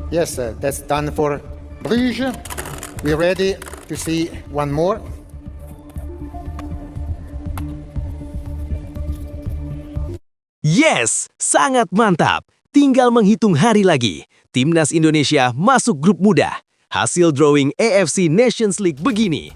Yes, that's done for Bruges. We're ready to see one more. Yes, sangat mantap. Tinggal menghitung hari lagi. Timnas Indonesia masuk grup mudah. Hasil drawing AFC Nations League begini.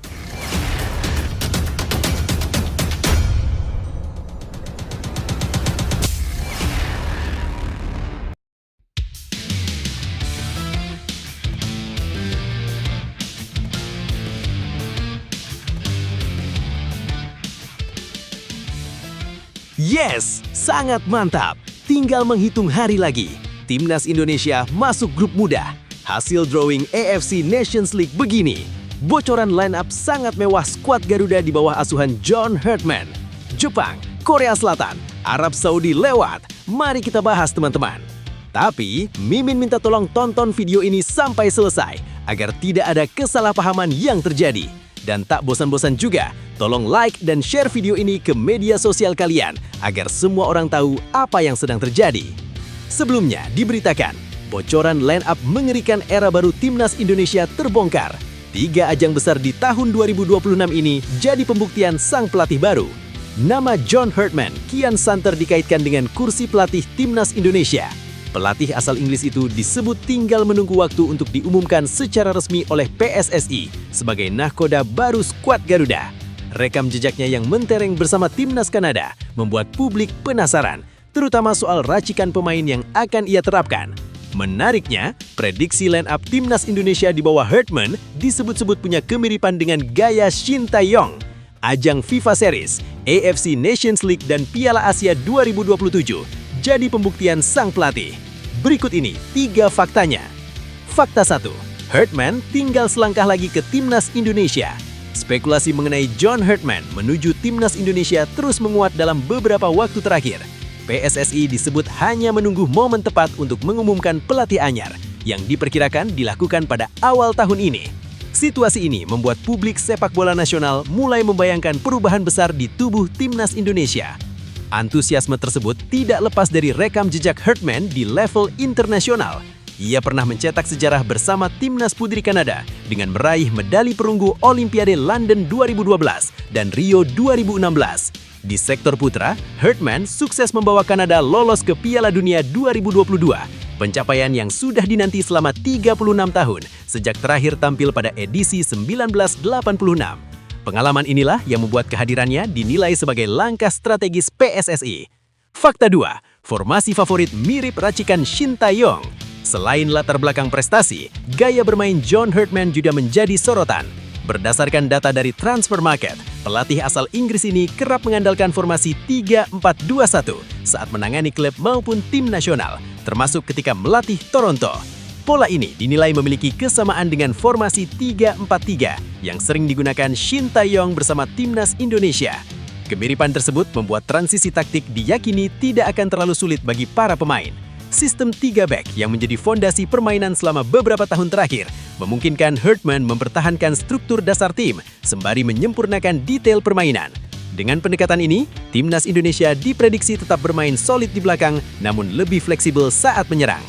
Yes, sangat mantap. Tinggal menghitung hari lagi. Timnas Indonesia masuk grup mudah. Hasil drawing AFC Nations League begini. Bocoran line-up sangat mewah skuad Garuda di bawah asuhan John Herdman. Jepang, Korea Selatan, Arab Saudi lewat. Mari kita bahas teman-teman. Tapi, Mimin minta tolong tonton video ini sampai selesai agar tidak ada kesalahpahaman yang terjadi. Dan tak bosan-bosan juga, tolong like dan share video ini ke media sosial kalian agar semua orang tahu apa yang sedang terjadi. Sebelumnya diberitakan, bocoran line-up mengerikan era baru Timnas Indonesia terbongkar. 3 ajang besar di tahun 2026 ini jadi pembuktian sang pelatih baru. Nama John Herdman kian santer dikaitkan dengan kursi pelatih Timnas Indonesia. Pelatih asal Inggris itu disebut tinggal menunggu waktu untuk diumumkan secara resmi oleh PSSI sebagai nahkoda baru skuad Garuda. Rekam jejaknya yang mentereng bersama Timnas Kanada membuat publik penasaran, terutama soal racikan pemain yang akan ia terapkan. Menariknya, prediksi line-up Timnas Indonesia di bawah Herdman disebut-sebut punya kemiripan dengan gaya Shin Tae-yong. Ajang FIFA Series, AFC Nations League dan Piala Asia 2027 jadi pembuktian sang pelatih. Berikut ini 3 faktanya. Fakta 1, Herdman tinggal selangkah lagi ke Timnas Indonesia. Spekulasi mengenai John Herdman menuju Timnas Indonesia terus menguat dalam beberapa waktu terakhir. PSSI disebut hanya menunggu momen tepat untuk mengumumkan pelatih anyar yang diperkirakan dilakukan pada awal tahun ini. Situasi ini membuat publik sepak bola nasional mulai membayangkan perubahan besar di tubuh Timnas Indonesia. Antusiasme tersebut tidak lepas dari rekam jejak Herdman di level internasional. Ia pernah mencetak sejarah bersama Timnas Putri Kanada dengan meraih medali perunggu Olimpiade London 2012 dan Rio 2016. Di sektor putra, Herdman sukses membawa Kanada lolos ke Piala Dunia 2022, pencapaian yang sudah dinanti selama 36 tahun sejak terakhir tampil pada edisi 1986. Pengalaman inilah yang membuat kehadirannya dinilai sebagai langkah strategis PSSI. Fakta 2, formasi favorit mirip racikan Shin Tae-yong. Selain latar belakang prestasi, gaya bermain John Herdman juga menjadi sorotan. Berdasarkan data dari Transfer Market, pelatih asal Inggris ini kerap mengandalkan formasi 3-4-2-1 saat menangani klub maupun tim nasional, termasuk ketika melatih Toronto. Pola ini dinilai memiliki kesamaan dengan formasi 3-4-3 yang sering digunakan Shin Tae-yong bersama Timnas Indonesia. Kemiripan tersebut membuat transisi taktik diyakini tidak akan terlalu sulit bagi para pemain. Sistem 3 back yang menjadi fondasi permainan selama beberapa tahun terakhir memungkinkan Herdman mempertahankan struktur dasar tim sembari menyempurnakan detail permainan. Dengan pendekatan ini, Timnas Indonesia diprediksi tetap bermain solid di belakang namun lebih fleksibel saat menyerang.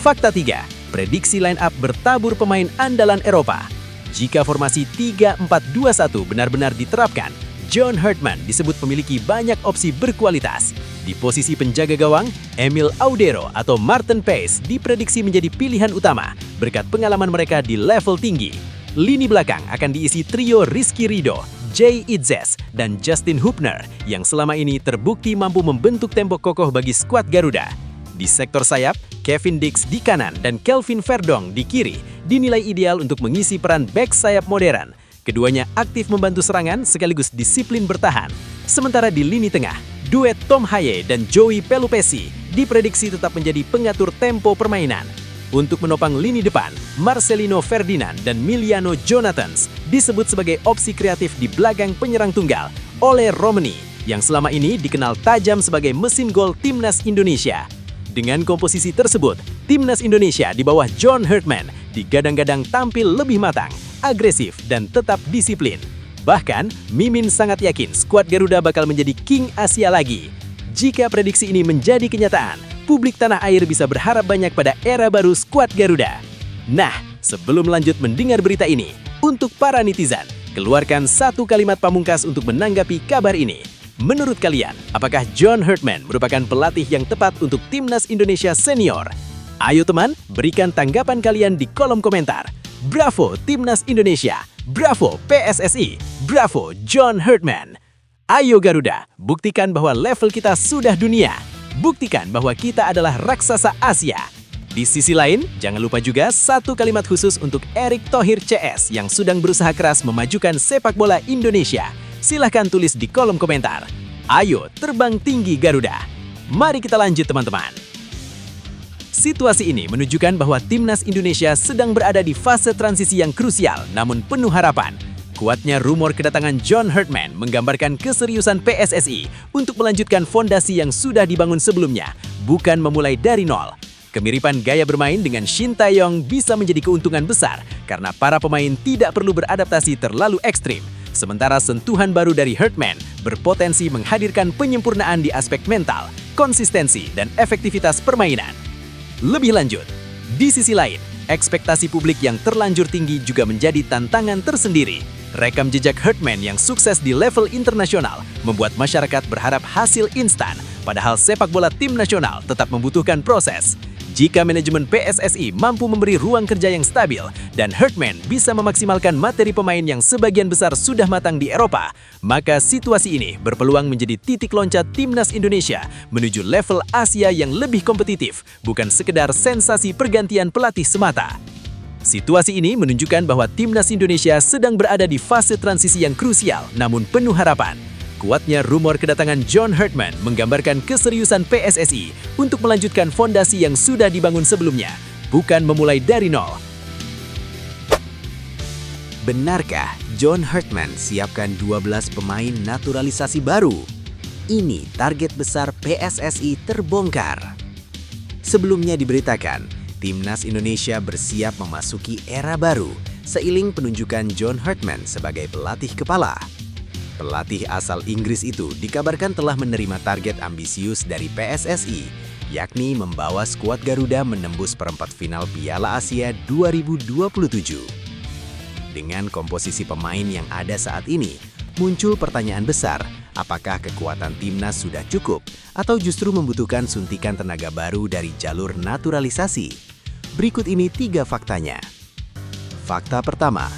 Fakta 3, prediksi line-up bertabur pemain andalan Eropa. Jika formasi 3-4-2-1 benar-benar diterapkan, John Herdman disebut memiliki banyak opsi berkualitas. Di posisi penjaga gawang, Emil Audero atau Martin Paes diprediksi menjadi pilihan utama berkat pengalaman mereka di level tinggi. Lini belakang akan diisi trio Rizky Ridho, Jay Itzes, dan Justin Hubner yang selama ini terbukti mampu membentuk tembok kokoh bagi skuad Garuda. Di sektor sayap, Kevin Dix di kanan dan Kelvin Verdong di kiri dinilai ideal untuk mengisi peran bek sayap modern. Keduanya aktif membantu serangan sekaligus disiplin bertahan. Sementara di lini tengah, duet Tom Haye dan Joey Pelupesi diprediksi tetap menjadi pengatur tempo permainan. Untuk menopang lini depan, Marcelino Ferdinand dan Miliano Jonathans disebut sebagai opsi kreatif di belakang penyerang tunggal oleh Romani yang selama ini dikenal tajam sebagai mesin gol Timnas Indonesia. Dengan komposisi tersebut, Timnas Indonesia di bawah John Herdman digadang-gadang tampil lebih matang, agresif, dan tetap disiplin. Bahkan, Mimin sangat yakin skuad Garuda bakal menjadi King Asia lagi. Jika prediksi ini menjadi kenyataan, publik tanah air bisa berharap banyak pada era baru skuad Garuda. Nah, sebelum lanjut mendengar berita ini, untuk para netizen, keluarkan satu kalimat pamungkas untuk menanggapi kabar ini. Menurut kalian, apakah John Herdman merupakan pelatih yang tepat untuk Timnas Indonesia Senior? Ayo teman, berikan tanggapan kalian di kolom komentar. Bravo Timnas Indonesia, bravo PSSI, bravo John Herdman. Ayo Garuda, buktikan bahwa level kita sudah dunia. Buktikan bahwa kita adalah raksasa Asia. Di sisi lain, jangan lupa juga satu kalimat khusus untuk Erick Thohir CS yang sedang berusaha keras memajukan sepak bola Indonesia. Silahkan tulis di kolom komentar. Ayo terbang tinggi Garuda. Mari kita lanjut teman-teman. Situasi ini menunjukkan bahwa Timnas Indonesia sedang berada di fase transisi yang krusial namun penuh harapan. Kuatnya rumor kedatangan John Herdman menggambarkan keseriusan PSSI untuk melanjutkan fondasi yang sudah dibangun sebelumnya, bukan memulai dari nol. Kemiripan gaya bermain dengan Shin Tae-yong bisa menjadi keuntungan besar karena para pemain tidak perlu beradaptasi terlalu ekstrim. Sementara sentuhan baru dari Herdman berpotensi menghadirkan penyempurnaan di aspek mental, konsistensi, dan efektivitas permainan. Lebih lanjut, di sisi lain, ekspektasi publik yang terlanjur tinggi juga menjadi tantangan tersendiri. Rekam jejak Herdman yang sukses di level internasional membuat masyarakat berharap hasil instan, padahal sepak bola tim nasional tetap membutuhkan proses. Jika manajemen PSSI mampu memberi ruang kerja yang stabil dan Herdman bisa memaksimalkan materi pemain yang sebagian besar sudah matang di Eropa, maka situasi ini berpeluang menjadi titik loncat Timnas Indonesia menuju level Asia yang lebih kompetitif, bukan sekedar sensasi pergantian pelatih semata. Situasi ini menunjukkan bahwa Timnas Indonesia sedang berada di fase transisi yang krusial namun penuh harapan. Kuatnya rumor kedatangan John Herdman menggambarkan keseriusan PSSI untuk melanjutkan fondasi yang sudah dibangun sebelumnya, bukan memulai dari nol. Benarkah John Herdman siapkan 12 pemain naturalisasi baru? Ini target besar PSSI terbongkar. Sebelumnya diberitakan, Timnas Indonesia bersiap memasuki era baru seiring penunjukan John Herdman sebagai pelatih kepala. Pelatih asal Inggris itu dikabarkan telah menerima target ambisius dari PSSI, yakni membawa skuad Garuda menembus perempat final Piala Asia 2027. Dengan komposisi pemain yang ada saat ini, muncul pertanyaan besar, apakah kekuatan timnas sudah cukup atau justru membutuhkan suntikan tenaga baru dari jalur naturalisasi? Berikut ini 3 faktanya. Fakta pertama,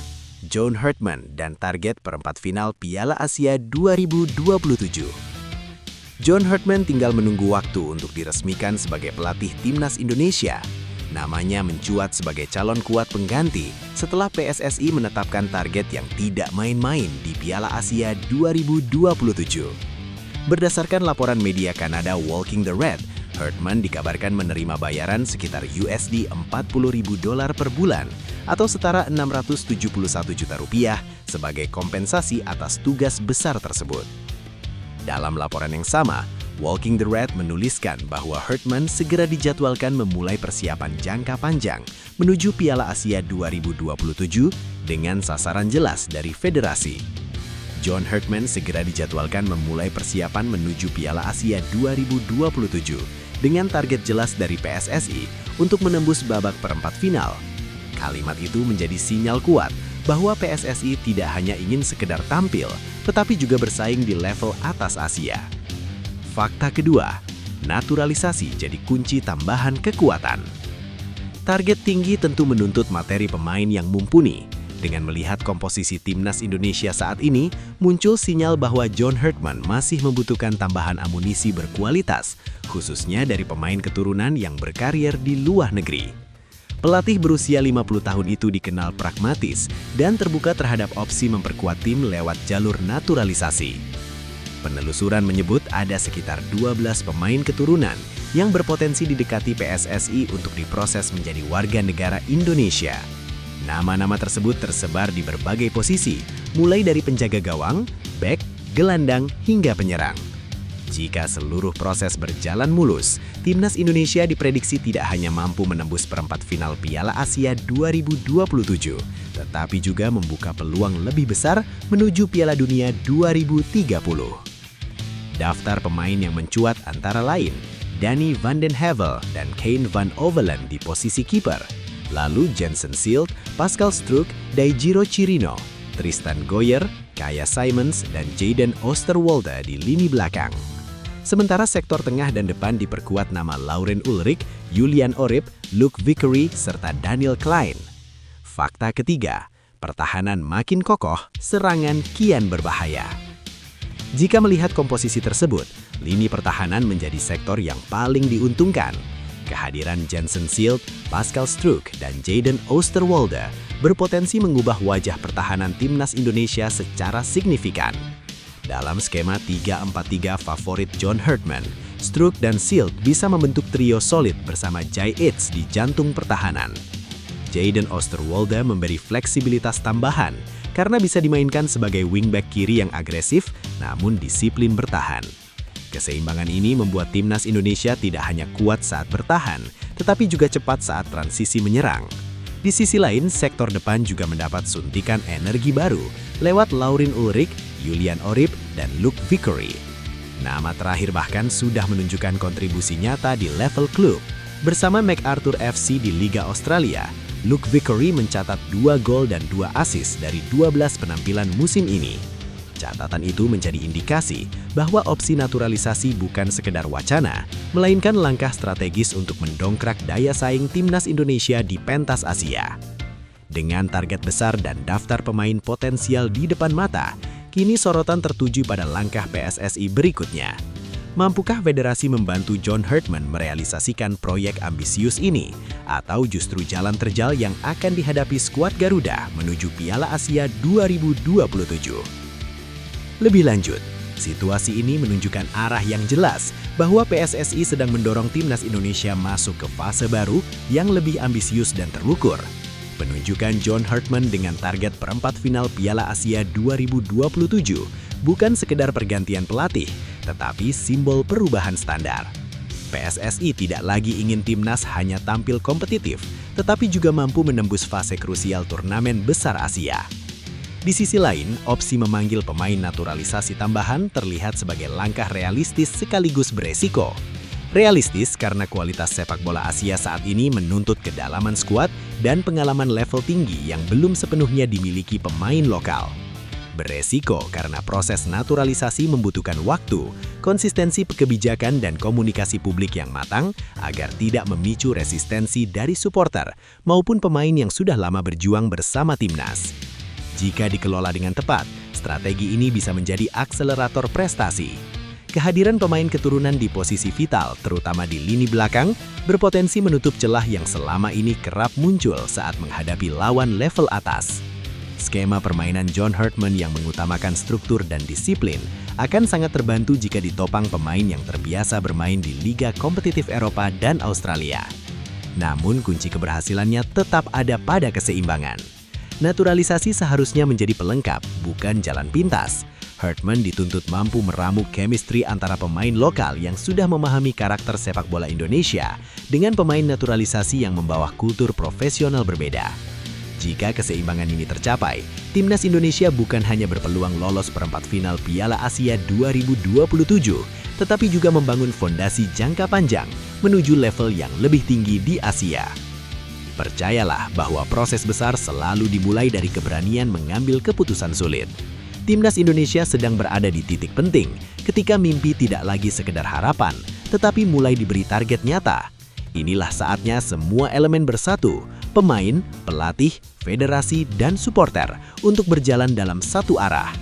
John Herdman dan target perempat final Piala Asia 2027. John Herdman tinggal menunggu waktu untuk diresmikan sebagai pelatih Timnas Indonesia. Namanya mencuat sebagai calon kuat pengganti setelah PSSI menetapkan target yang tidak main-main di Piala Asia 2027. Berdasarkan laporan media Kanada Walking the Red, Herdman dikabarkan menerima bayaran sekitar USD $40.000 per bulan atau setara 671 juta rupiah sebagai kompensasi atas tugas besar tersebut. Dalam laporan yang sama, Walking the Red menuliskan bahwa Herdman segera dijadwalkan memulai persiapan jangka panjang menuju Piala Asia 2027 dengan sasaran jelas dari federasi. John Herdman segera dijadwalkan memulai persiapan menuju Piala Asia 2027 dengan target jelas dari PSSI untuk menembus babak perempat final. Kalimat itu menjadi sinyal kuat bahwa PSSI tidak hanya ingin sekedar tampil, tetapi juga bersaing di level atas Asia. Fakta kedua, naturalisasi jadi kunci tambahan kekuatan. Target tinggi tentu menuntut materi pemain yang mumpuni. Dengan melihat komposisi Timnas Indonesia saat ini, muncul sinyal bahwa John Herdman masih membutuhkan tambahan amunisi berkualitas, khususnya dari pemain keturunan yang berkarir di luar negeri. Pelatih berusia 50 tahun itu dikenal pragmatis dan terbuka terhadap opsi memperkuat tim lewat jalur naturalisasi. Penelusuran menyebut ada sekitar 12 pemain keturunan yang berpotensi didekati PSSI untuk diproses menjadi warga negara Indonesia. Nama-nama tersebut tersebar di berbagai posisi, mulai dari penjaga gawang, bek, gelandang, hingga penyerang. Jika seluruh proses berjalan mulus, Timnas Indonesia diprediksi tidak hanya mampu menembus perempat final Piala Asia 2027, tetapi juga membuka peluang lebih besar menuju Piala Dunia 2030. Daftar pemain yang mencuat antara lain Danny van den Havel dan Kane van Ovelen di posisi kiper. Lalu Jensen Seelt, Pascal Struijk, Daijiro Chirino, Tristan Goyer, Kaya Simons, dan Jayden Oosterwolde di lini belakang. Sementara sektor tengah dan depan diperkuat nama Lauren Ulrich, Julian Orip, Luke Vickery, serta Daniel Klein. Fakta ketiga, pertahanan makin kokoh, serangan kian berbahaya. Jika melihat komposisi tersebut, lini pertahanan menjadi sektor yang paling diuntungkan. Kehadiran Jensen Seelt, Pascal Struijk, dan Jayden Oosterwolde berpotensi mengubah wajah pertahanan timnas Indonesia secara signifikan. Dalam skema 3-4-3 favorit John Hartman, Struijk dan Seelt bisa membentuk trio solid bersama Jai Eats di jantung pertahanan. Jayden Oosterwolde memberi fleksibilitas tambahan karena bisa dimainkan sebagai wingback kiri yang agresif namun disiplin bertahan. Keseimbangan ini membuat timnas Indonesia tidak hanya kuat saat bertahan, tetapi juga cepat saat transisi menyerang. Di sisi lain, sektor depan juga mendapat suntikan energi baru lewat Lauren Ulrich, Julian Orip, dan Luke Vickery. Nama terakhir bahkan sudah menunjukkan kontribusi nyata di level klub. Bersama MacArthur FC di Liga Australia, Luke Vickery mencatat 2 gol dan 2 assist dari 12 penampilan musim ini. Catatan itu menjadi indikasi bahwa opsi naturalisasi bukan sekedar wacana, melainkan langkah strategis untuk mendongkrak daya saing timnas Indonesia di pentas Asia. Dengan target besar dan daftar pemain potensial di depan mata, kini sorotan tertuju pada langkah PSSI berikutnya. Mampukah federasi membantu John Hartman merealisasikan proyek ambisius ini? Atau justru jalan terjal yang akan dihadapi skuad Garuda menuju Piala Asia 2027? Lebih lanjut, situasi ini menunjukkan arah yang jelas bahwa PSSI sedang mendorong timnas Indonesia masuk ke fase baru yang lebih ambisius dan terukur. Penunjukan John Hartman dengan target perempat final Piala Asia 2027 bukan sekedar pergantian pelatih, tetapi simbol perubahan standar. PSSI tidak lagi ingin timnas hanya tampil kompetitif, tetapi juga mampu menembus fase krusial turnamen besar Asia. Di sisi lain, opsi memanggil pemain naturalisasi tambahan terlihat sebagai langkah realistis sekaligus beresiko. Realistis karena kualitas sepak bola Asia saat ini menuntut kedalaman skuad dan pengalaman level tinggi yang belum sepenuhnya dimiliki pemain lokal. Beresiko karena proses naturalisasi membutuhkan waktu, konsistensi kebijakan dan komunikasi publik yang matang agar tidak memicu resistensi dari supporter maupun pemain yang sudah lama berjuang bersama timnas. Jika dikelola dengan tepat, strategi ini bisa menjadi akselerator prestasi. Kehadiran pemain keturunan di posisi vital, terutama di lini belakang, berpotensi menutup celah yang selama ini kerap muncul saat menghadapi lawan level atas. Skema permainan John Hartman yang mengutamakan struktur dan disiplin akan sangat terbantu jika ditopang pemain yang terbiasa bermain di liga kompetitif Eropa dan Australia. Namun kunci keberhasilannya tetap ada pada keseimbangan. Naturalisasi seharusnya menjadi pelengkap, bukan jalan pintas. Hartman dituntut mampu meramu chemistry antara pemain lokal yang sudah memahami karakter sepak bola Indonesia dengan pemain naturalisasi yang membawa kultur profesional berbeda. Jika keseimbangan ini tercapai, timnas Indonesia bukan hanya berpeluang lolos perempat final Piala Asia 2027, tetapi juga membangun fondasi jangka panjang menuju level yang lebih tinggi di Asia. Percayalah bahwa proses besar selalu dimulai dari keberanian mengambil keputusan sulit. Timnas Indonesia sedang berada di titik penting ketika mimpi tidak lagi sekedar harapan, tetapi mulai diberi target nyata. Inilah saatnya semua elemen bersatu, pemain, pelatih, federasi, dan supporter untuk berjalan dalam satu arah.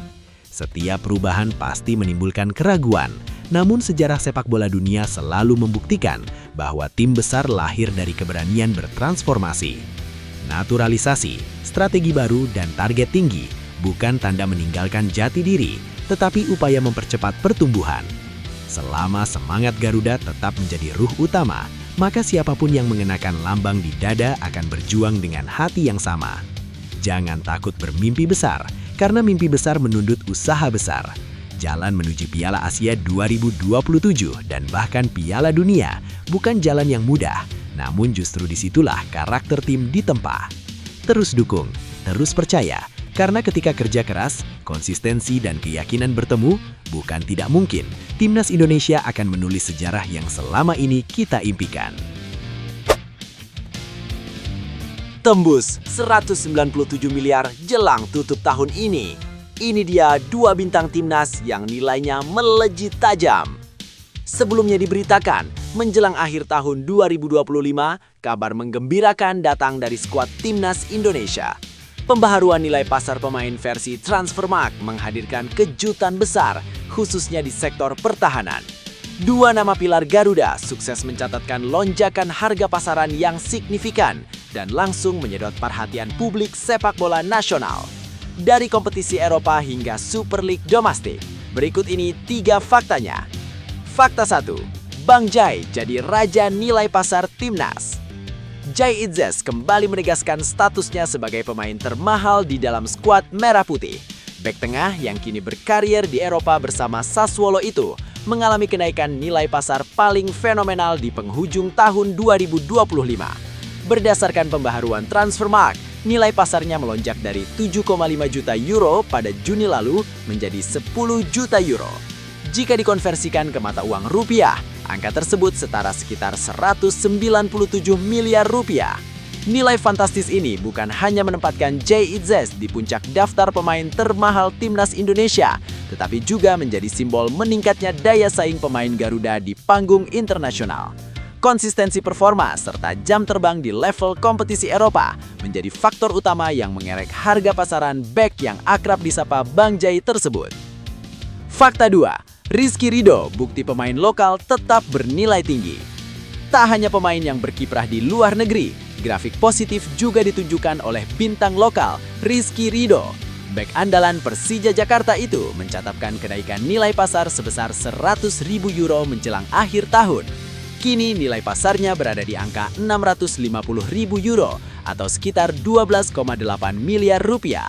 Setiap perubahan pasti menimbulkan keraguan, namun sejarah sepak bola dunia selalu membuktikan bahwa tim besar lahir dari keberanian bertransformasi. Naturalisasi, strategi baru, dan target tinggi bukan tanda meninggalkan jati diri, tetapi upaya mempercepat pertumbuhan. Selama semangat Garuda tetap menjadi ruh utama, maka siapapun yang mengenakan lambang di dada akan berjuang dengan hati yang sama. Jangan takut bermimpi besar, karena mimpi besar menuntut usaha besar. Jalan menuju Piala Asia 2027 dan bahkan Piala Dunia bukan jalan yang mudah, namun justru disitulah karakter tim ditempa. Terus dukung, terus percaya, Karena ketika kerja keras, konsistensi dan keyakinan bertemu, bukan tidak mungkin Timnas Indonesia akan menulis sejarah yang selama ini kita impikan. Tembus 197 miliar jelang tutup tahun ini. Ini dia dua bintang timnas yang nilainya melejit tajam. Sebelumnya diberitakan, menjelang akhir tahun 2025, kabar menggembirakan datang dari skuad timnas Indonesia. Pembaharuan nilai pasar pemain versi Transfermarkt menghadirkan kejutan besar, khususnya di sektor pertahanan. Dua nama pilar Garuda sukses mencatatkan lonjakan harga pasaran yang signifikan dan langsung menyedot perhatian publik sepak bola nasional. Dari kompetisi Eropa hingga Super League domestik, berikut ini 3 faktanya. Fakta 1, Bang Jai jadi raja nilai pasar timnas. Jai Itzes kembali menegaskan statusnya sebagai pemain termahal di dalam skuad Merah Putih. Bek tengah yang kini berkarir di Eropa bersama Sassuolo itu mengalami kenaikan nilai pasar paling fenomenal di penghujung tahun 2025. Berdasarkan pembaharuan Transfermarkt, nilai pasarnya melonjak dari 7,5 juta euro pada Juni lalu menjadi 10 juta euro. Jika dikonversikan ke mata uang rupiah, angka tersebut setara sekitar 197 miliar rupiah. Nilai fantastis ini bukan hanya menempatkan Jai Itzes di puncak daftar pemain termahal timnas Indonesia, tetapi juga menjadi simbol meningkatnya daya saing pemain Garuda di panggung internasional. Konsistensi performa serta jam terbang di level kompetisi Eropa menjadi faktor utama yang mengerek harga pasaran bek yang akrab disapa Bang Jai tersebut. Fakta 2, Rizky Ridho, bukti pemain lokal tetap bernilai tinggi. Tak hanya pemain yang berkiprah di luar negeri, grafik positif juga ditunjukkan oleh bintang lokal Rizky Ridho. Bek andalan Persija Jakarta itu mencatatkan kenaikan nilai pasar sebesar 100.000 euro menjelang akhir tahun. Kini nilai pasarnya berada di angka 650.000 euro atau sekitar 12,8 miliar rupiah.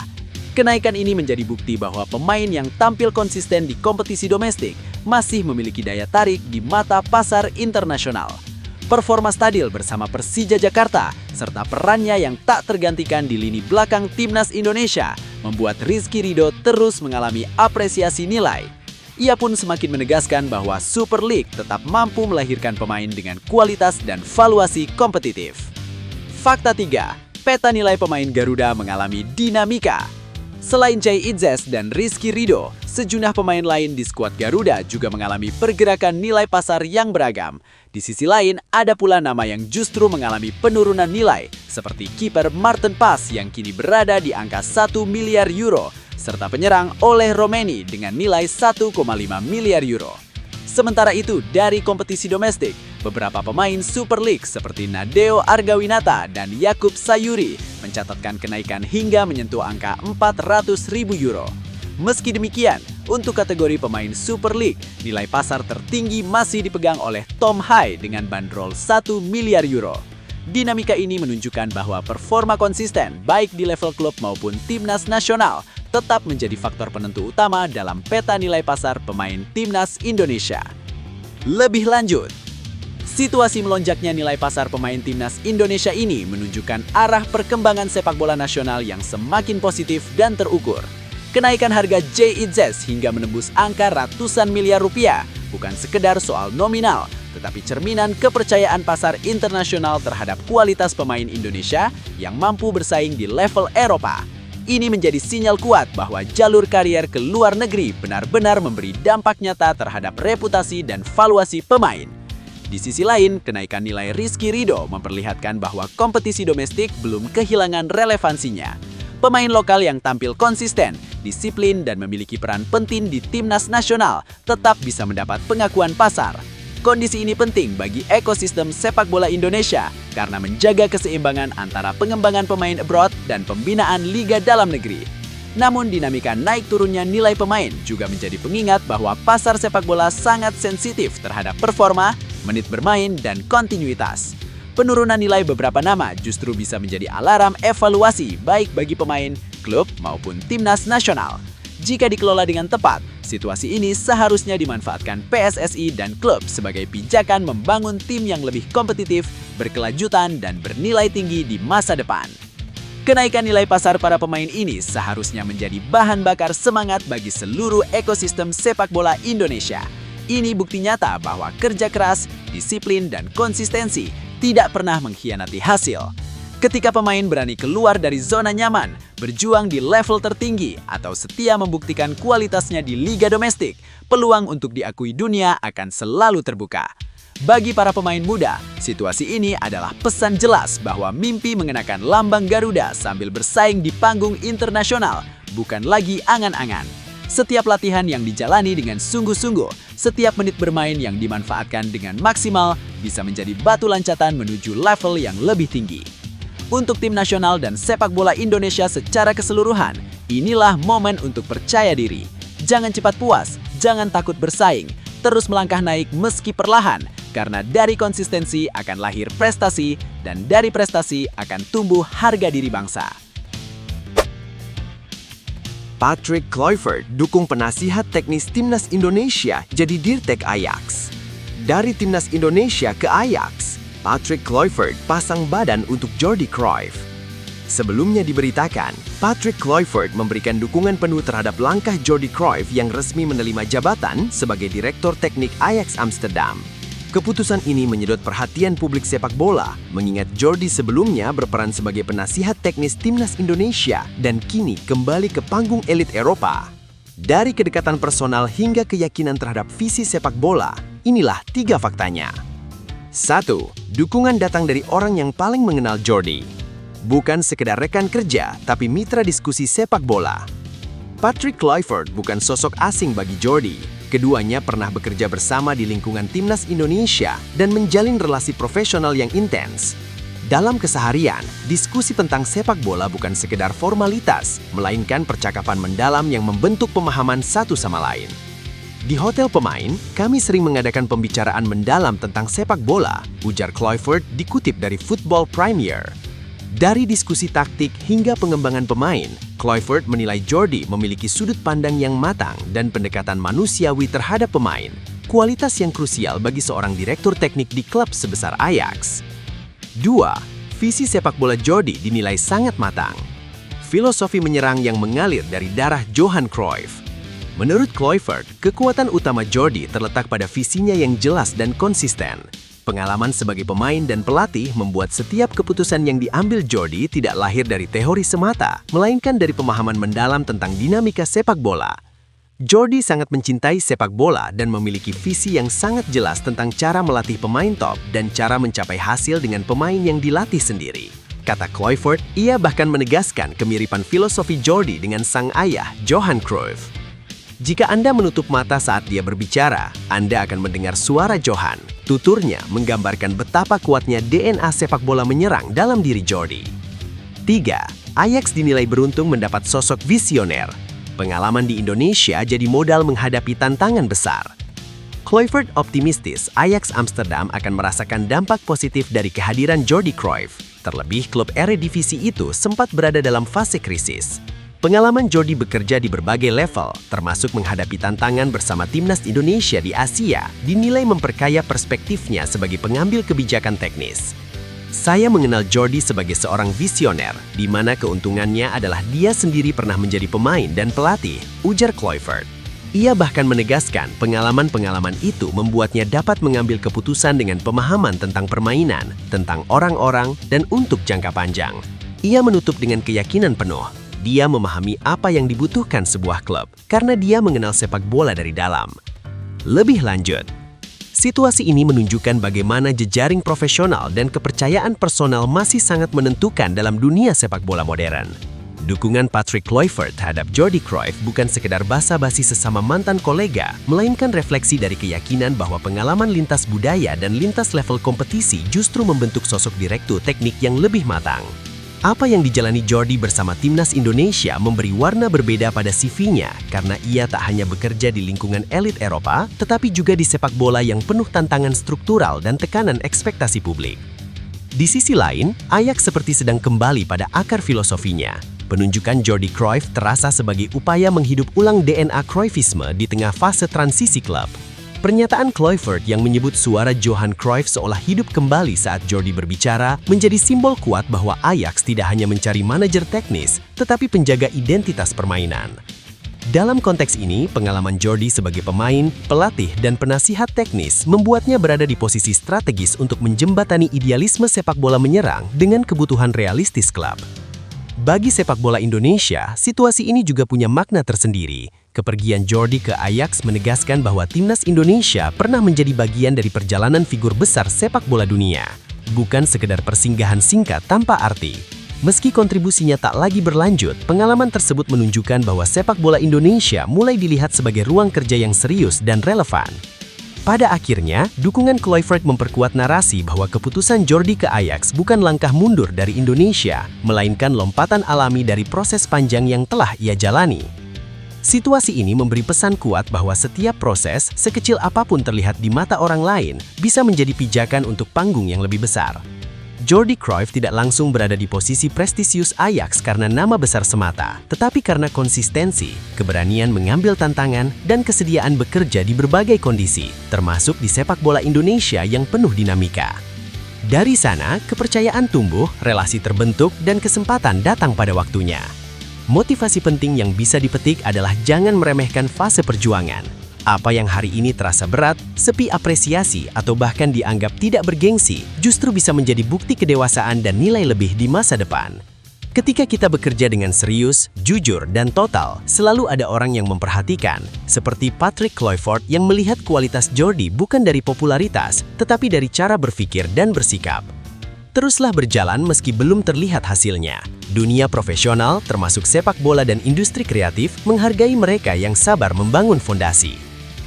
Kenaikan ini menjadi bukti bahwa pemain yang tampil konsisten di kompetisi domestik masih memiliki daya tarik di mata pasar internasional. Performa stabil bersama Persija Jakarta serta perannya yang tak tergantikan di lini belakang timnas Indonesia membuat Rizky Ridho terus mengalami apresiasi nilai. Ia pun semakin menegaskan bahwa Super League tetap mampu melahirkan pemain dengan kualitas dan valuasi kompetitif. Fakta 3, peta nilai pemain Garuda mengalami dinamika. Selain Jai Itzes dan Rizky Ridho, sejumlah pemain lain di skuad Garuda juga mengalami pergerakan nilai pasar yang beragam. Di sisi lain, ada pula nama yang justru mengalami penurunan nilai, seperti kiper Martin Pas yang kini berada di angka 1 miliar euro, serta penyerang Oleh Romeni dengan nilai 1,5 miliar euro. Sementara itu, dari kompetisi domestik, beberapa pemain Super League seperti Nadeo Argawinata dan Yakub Sayuri mencatatkan kenaikan hingga menyentuh angka 400.000 euro. Meski demikian, untuk kategori pemain Super League, nilai pasar tertinggi masih dipegang oleh Tom Hai dengan bandrol 1 miliar euro. Dinamika ini menunjukkan bahwa performa konsisten baik di level klub maupun timnas nasional tetap menjadi faktor penentu utama dalam peta nilai pasar pemain timnas Indonesia. Lebih lanjut, situasi melonjaknya nilai pasar pemain timnas Indonesia ini menunjukkan arah perkembangan sepak bola nasional yang semakin positif dan terukur. Kenaikan harga Jai Itzes hingga menembus angka ratusan miliar rupiah bukan sekedar soal nominal, tetapi cerminan kepercayaan pasar internasional terhadap kualitas pemain Indonesia yang mampu bersaing di level Eropa. Ini menjadi sinyal kuat bahwa jalur karier ke luar negeri benar-benar memberi dampak nyata terhadap reputasi dan valuasi pemain. Di sisi lain, kenaikan nilai Rizky Ridho memperlihatkan bahwa kompetisi domestik belum kehilangan relevansinya. Pemain lokal yang tampil konsisten, disiplin, dan memiliki peran penting di timnas nasional tetap bisa mendapat pengakuan pasar. Kondisi ini penting bagi ekosistem sepak bola Indonesia karena menjaga keseimbangan antara pengembangan pemain abroad dan pembinaan liga dalam negeri. Namun dinamika naik turunnya nilai pemain juga menjadi pengingat bahwa pasar sepak bola sangat sensitif terhadap performa, menit bermain, dan kontinuitas. Penurunan nilai beberapa nama justru bisa menjadi alarm evaluasi baik bagi pemain, klub, maupun timnas nasional. Jika dikelola dengan tepat, situasi ini seharusnya dimanfaatkan PSSI dan klub sebagai pijakan membangun tim yang lebih kompetitif, berkelanjutan, dan bernilai tinggi di masa depan. Kenaikan nilai pasar para pemain ini seharusnya menjadi bahan bakar semangat bagi seluruh ekosistem sepak bola Indonesia. Ini bukti nyata bahwa kerja keras, disiplin, dan konsistensi tidak pernah mengkhianati hasil. Ketika pemain berani keluar dari zona nyaman, berjuang di level tertinggi, atau setia membuktikan kualitasnya di liga domestik, peluang untuk diakui dunia akan selalu terbuka. Bagi para pemain muda, situasi ini adalah pesan jelas bahwa mimpi mengenakan lambang Garuda sambil bersaing di panggung internasional bukan lagi angan-angan. Setiap latihan yang dijalani dengan sungguh-sungguh, setiap menit bermain yang dimanfaatkan dengan maksimal bisa menjadi batu loncatan menuju level yang lebih tinggi. Untuk tim nasional dan sepak bola Indonesia secara keseluruhan, inilah momen untuk percaya diri. Jangan cepat puas, jangan takut bersaing, terus melangkah naik meski perlahan, karena dari konsistensi akan lahir prestasi, dan dari prestasi akan tumbuh harga diri bangsa. Patrick Kluivert dukung penasihat teknis Timnas Indonesia jadi Dirtek Ajax. Dari Timnas Indonesia ke Ajax, Patrick Kluivert pasang badan untuk Jordi Cruyff. Sebelumnya diberitakan, Patrick Kluivert memberikan dukungan penuh terhadap langkah Jordi Cruyff yang resmi menerima jabatan sebagai Direktur Teknik Ajax Amsterdam. Keputusan ini menyedot perhatian publik sepak bola, mengingat Jordi sebelumnya berperan sebagai penasihat teknis Timnas Indonesia dan kini kembali ke panggung elit Eropa. Dari kedekatan personal hingga keyakinan terhadap visi sepak bola, inilah 3 faktanya. 1. Dukungan datang dari orang yang paling mengenal Jordi. Bukan sekedar rekan kerja, tapi mitra diskusi sepak bola. Patrick Kluivert bukan sosok asing bagi Jordi. Keduanya pernah bekerja bersama di lingkungan Timnas Indonesia dan menjalin relasi profesional yang intens. Dalam keseharian, diskusi tentang sepak bola bukan sekedar formalitas, melainkan percakapan mendalam yang membentuk pemahaman satu sama lain. Di hotel pemain, kami sering mengadakan pembicaraan mendalam tentang sepak bola, ujar Kluivert dikutip dari Football Premier. Dari diskusi taktik hingga pengembangan pemain, Kluivert menilai Jordi memiliki sudut pandang yang matang dan pendekatan manusiawi terhadap pemain, kualitas yang krusial bagi seorang direktur teknik di klub sebesar Ajax. 2. Visi sepak bola Jordi dinilai sangat matang. Filosofi menyerang yang mengalir dari darah Johan Cruyff. Menurut Kluivert, kekuatan utama Jordi terletak pada visinya yang jelas dan konsisten. Pengalaman sebagai pemain dan pelatih membuat setiap keputusan yang diambil Jordi tidak lahir dari teori semata, melainkan dari pemahaman mendalam tentang dinamika sepak bola. Jordi sangat mencintai sepak bola dan memiliki visi yang sangat jelas tentang cara melatih pemain top dan cara mencapai hasil dengan pemain yang dilatih sendiri. Kata Kluivert, ia bahkan menegaskan kemiripan filosofi Jordi dengan sang ayah, Johan Cruyff. Jika Anda menutup mata saat dia berbicara, Anda akan mendengar suara Johan. Tuturnya menggambarkan betapa kuatnya DNA sepak bola menyerang dalam diri Jordi. 3. Ajax dinilai beruntung mendapat sosok visioner. Pengalaman di Indonesia jadi modal menghadapi tantangan besar. Kluivert optimistis Ajax Amsterdam akan merasakan dampak positif dari kehadiran Jordi Cruyff. Terlebih klub Eredivisie itu sempat berada dalam fase krisis. Pengalaman Jordi bekerja di berbagai level, termasuk menghadapi tantangan bersama Timnas Indonesia di Asia, dinilai memperkaya perspektifnya sebagai pengambil kebijakan teknis. Saya mengenal Jordi sebagai seorang visioner, di mana keuntungannya adalah dia sendiri pernah menjadi pemain dan pelatih, ujar Kluivert. Ia bahkan menegaskan pengalaman-pengalaman itu membuatnya dapat mengambil keputusan dengan pemahaman tentang permainan, tentang orang-orang, dan untuk jangka panjang. Ia menutup dengan keyakinan penuh. Dia memahami apa yang dibutuhkan sebuah klub karena dia mengenal sepak bola dari dalam. Lebih lanjut, situasi ini menunjukkan bagaimana jejaring profesional dan kepercayaan personal masih sangat menentukan dalam dunia sepak bola modern. Dukungan Patrick Kluivert terhadap Jordi Cruyff bukan sekedar basa-basi sesama mantan kolega, melainkan refleksi dari keyakinan bahwa pengalaman lintas budaya dan lintas level kompetisi justru membentuk sosok direktur teknik yang lebih matang. Apa yang dijalani Jordi bersama Timnas Indonesia memberi warna berbeda pada CV-nya karena ia tak hanya bekerja di lingkungan elit Eropa, tetapi juga di sepak bola yang penuh tantangan struktural dan tekanan ekspektasi publik. Di sisi lain, Ajax seperti sedang kembali pada akar filosofinya. Penunjukan Jordi Cruyff terasa sebagai upaya menghidup ulang DNA Cruyffisme di tengah fase transisi klub. Pernyataan Kluivert yang menyebut suara Johan Cruyff seolah hidup kembali saat Jordi berbicara menjadi simbol kuat bahwa Ajax tidak hanya mencari manajer teknis, tetapi penjaga identitas permainan. Dalam konteks ini, pengalaman Jordi sebagai pemain, pelatih, dan penasihat teknis membuatnya berada di posisi strategis untuk menjembatani idealisme sepak bola menyerang dengan kebutuhan realistis klub. Bagi sepak bola Indonesia, situasi ini juga punya makna tersendiri. Kepergian Jordi ke Ajax menegaskan bahwa timnas Indonesia pernah menjadi bagian dari perjalanan figur besar sepak bola dunia, bukan sekedar persinggahan singkat tanpa arti. Meski kontribusinya tak lagi berlanjut, pengalaman tersebut menunjukkan bahwa sepak bola Indonesia mulai dilihat sebagai ruang kerja yang serius dan relevan. Pada akhirnya, dukungan Kluivert memperkuat narasi bahwa keputusan Jordi ke Ajax bukan langkah mundur dari Indonesia, melainkan lompatan alami dari proses panjang yang telah ia jalani. Situasi ini memberi pesan kuat bahwa setiap proses, sekecil apapun terlihat di mata orang lain, bisa menjadi pijakan untuk panggung yang lebih besar. Jordi Cruyff tidak langsung berada di posisi prestisius Ajax karena nama besar semata, tetapi karena konsistensi, keberanian mengambil tantangan, dan kesediaan bekerja di berbagai kondisi, termasuk di sepak bola Indonesia yang penuh dinamika. Dari sana, kepercayaan tumbuh, relasi terbentuk, dan kesempatan datang pada waktunya. Motivasi penting yang bisa dipetik adalah jangan meremehkan fase perjuangan. Apa yang hari ini terasa berat, sepi apresiasi, atau bahkan dianggap tidak bergengsi, justru bisa menjadi bukti kedewasaan dan nilai lebih di masa depan. Ketika kita bekerja dengan serius, jujur, dan total, selalu ada orang yang memperhatikan, seperti Patrick Kluivert yang melihat kualitas Jordi bukan dari popularitas, tetapi dari cara berpikir dan bersikap. Teruslah berjalan meski belum terlihat hasilnya. Dunia profesional, termasuk sepak bola dan industri kreatif, menghargai mereka yang sabar membangun fondasi.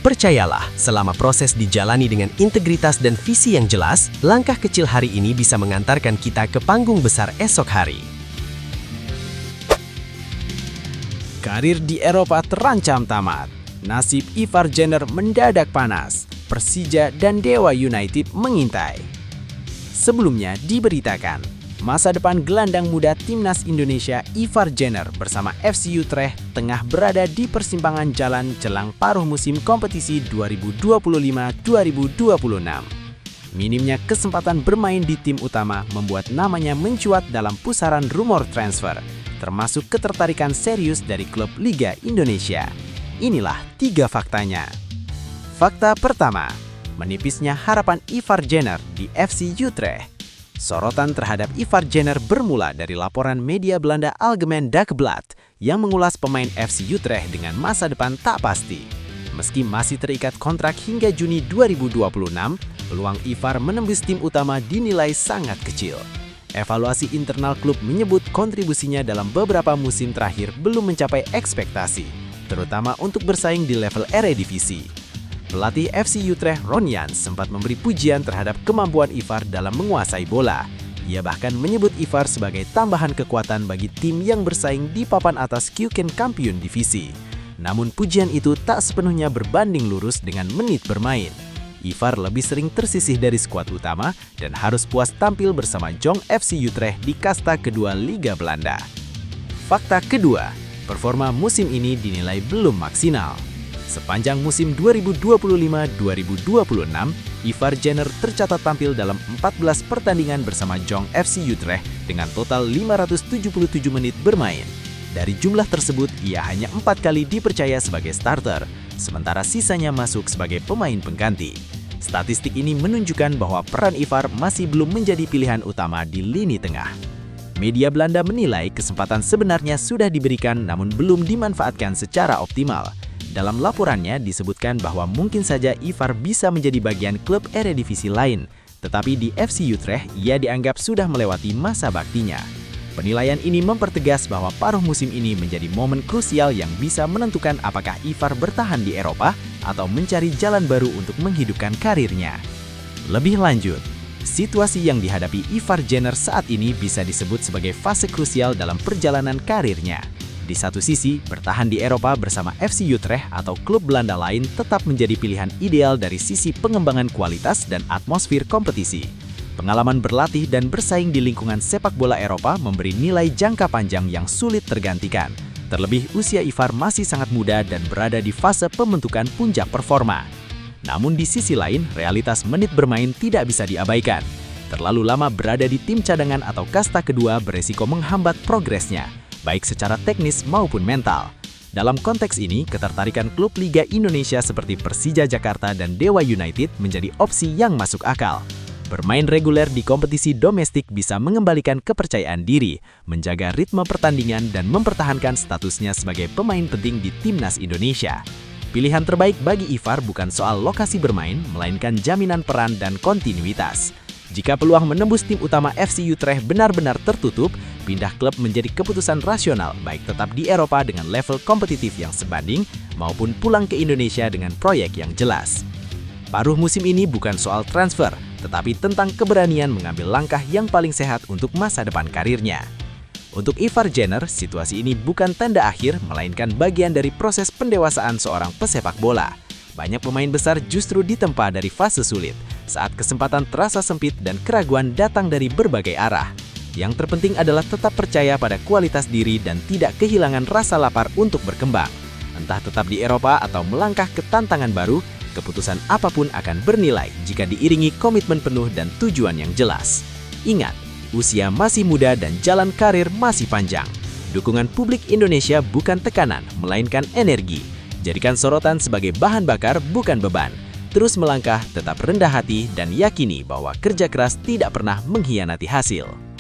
Percayalah, selama proses dijalani dengan integritas dan visi yang jelas, langkah kecil hari ini bisa mengantarkan kita ke panggung besar esok hari. Karir di Eropa terancam tamat. Nasib Ivar Jenner mendadak panas. Persija dan Dewa United mengintai. Sebelumnya diberitakan, masa depan gelandang muda timnas Indonesia Ivar Jenner bersama FC Utrecht tengah berada di persimpangan jalan jelang paruh musim kompetisi 2025-2026. Minimnya kesempatan bermain di tim utama membuat namanya mencuat dalam pusaran rumor transfer, termasuk ketertarikan serius dari klub Liga Indonesia. Inilah 3 faktanya. Fakta pertama, menipisnya harapan Ivar Jenner di FC Utrecht. Sorotan terhadap Ivar Jenner bermula dari laporan media Belanda Algemeen Dagblad yang mengulas pemain FC Utrecht dengan masa depan tak pasti. Meski masih terikat kontrak hingga Juni 2026, peluang Ivar menembus tim utama dinilai sangat kecil. Evaluasi internal klub menyebut kontribusinya dalam beberapa musim terakhir belum mencapai ekspektasi, terutama untuk bersaing di level Eredivisie. Pelatih FC Utrecht Ron Jans sempat memberi pujian terhadap kemampuan Ivar dalam menguasai bola. Ia bahkan menyebut Ivar sebagai tambahan kekuatan bagi tim yang bersaing di papan atas Keukenkampioen divisi. Namun pujian itu tak sepenuhnya berbanding lurus dengan menit bermain. Ivar lebih sering tersisih dari skuad utama dan harus puas tampil bersama Jong FC Utrecht di kasta kedua Liga Belanda. Fakta kedua, performa musim ini dinilai belum maksimal. Sepanjang musim 2025-2026, Ivar Jenner tercatat tampil dalam 14 pertandingan bersama Jong FC Utrecht dengan total 577 menit bermain. Dari jumlah tersebut, ia hanya 4 kali dipercaya sebagai starter, sementara sisanya masuk sebagai pemain pengganti. Statistik ini menunjukkan bahwa peran Ivar masih belum menjadi pilihan utama di lini tengah. Media Belanda menilai kesempatan sebenarnya sudah diberikan namun belum dimanfaatkan secara optimal. Dalam laporannya disebutkan bahwa mungkin saja Ivar bisa menjadi bagian klub Eredivisie lain, tetapi di FC Utrecht ia dianggap sudah melewati masa baktinya. Penilaian ini mempertegas bahwa paruh musim ini menjadi momen krusial yang bisa menentukan apakah Ivar bertahan di Eropa atau mencari jalan baru untuk menghidupkan karirnya. Lebih lanjut, situasi yang dihadapi Ivar Jenner saat ini bisa disebut sebagai fase krusial dalam perjalanan karirnya. Di satu sisi, bertahan di Eropa bersama FC Utrecht atau klub Belanda lain tetap menjadi pilihan ideal dari sisi pengembangan kualitas dan atmosfer kompetisi. Pengalaman berlatih dan bersaing di lingkungan sepak bola Eropa memberi nilai jangka panjang yang sulit tergantikan. Terlebih usia Ivar masih sangat muda dan berada di fase pembentukan puncak performa. Namun di sisi lain, realitas menit bermain tidak bisa diabaikan. Terlalu lama berada di tim cadangan atau kasta kedua beresiko menghambat progresnya, baik secara teknis maupun mental. Dalam konteks ini, ketertarikan klub Liga Indonesia seperti Persija Jakarta dan Dewa United menjadi opsi yang masuk akal. Bermain reguler di kompetisi domestik bisa mengembalikan kepercayaan diri, menjaga ritme pertandingan dan mempertahankan statusnya sebagai pemain penting di Timnas Indonesia. Pilihan terbaik bagi Ivar bukan soal lokasi bermain, melainkan jaminan peran dan kontinuitas. Jika peluang menembus tim utama FC Utrecht benar-benar tertutup, pindah klub menjadi keputusan rasional, baik tetap di Eropa dengan level kompetitif yang sebanding, maupun pulang ke Indonesia dengan proyek yang jelas. Paruh musim ini bukan soal transfer, tetapi tentang keberanian mengambil langkah yang paling sehat untuk masa depan karirnya. Untuk Ivar Jenner, situasi ini bukan tanda akhir, melainkan bagian dari proses pendewasaan seorang pesepak bola. Banyak pemain besar justru ditempa dari fase sulit, saat kesempatan terasa sempit dan keraguan datang dari berbagai arah. Yang terpenting adalah tetap percaya pada kualitas diri dan tidak kehilangan rasa lapar untuk berkembang. Entah tetap di Eropa atau melangkah ke tantangan baru, keputusan apapun akan bernilai jika diiringi komitmen penuh dan tujuan yang jelas. Ingat, usia masih muda dan jalan karir masih panjang. Dukungan publik Indonesia bukan tekanan, melainkan energi. Jadikan sorotan sebagai bahan bakar, bukan beban. Terus melangkah, tetap rendah hati, dan yakini bahwa kerja keras tidak pernah mengkhianati hasil.